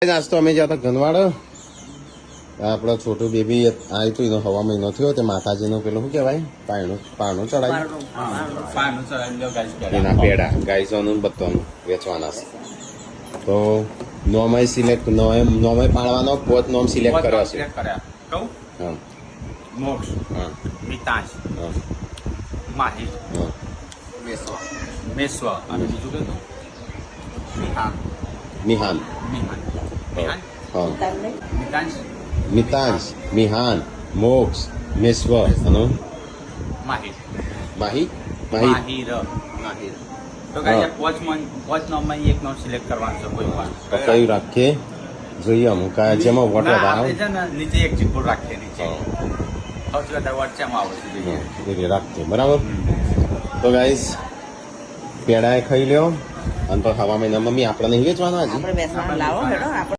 આજ તો અમે જ્યાં ઘનવાડ આપડે છોટું બેબી આવ્યું હતું એનો હવા મહિનો થયો તે માતાજીનું પેલું શું કહેવાય પાણું ચડાવ્યું એના પેડા ગાઈસોનું બધાનું વેચવાના છે તો નોમય સિલેક્ટ નોમય પાડવાનો પોત નોમ સિલેક્ટ કર્યો છે હા મોક્ષ મિતાંશ માહિર મેશ્વ અને બીજું કયું મિહાન હા મિતાંશ મિહાન મોક્ષ મેશ્વ અને માહિર માહી માહિર તો ગાઈસ પોચ નોમમાં એક નોમ સિલેક્ટ કરવાનું છે કોઈ પણ કયું રાખીએ જોઈએ અમુક જેમાં વોટ વધારે છે ને નીચે એક ચીપો રાખીએ નીચે સૌથી વધારે વોટ ચેમાં આવે છે એટલે રાખીએ બરાબર તો ગાઈસ પેડાએ ખાઈ લ્યો અને તો હવા મહિના મમ્મી આપણે નહીં વેચવાના હજી આપણે બેસવાનું લાવો હેડો આપણે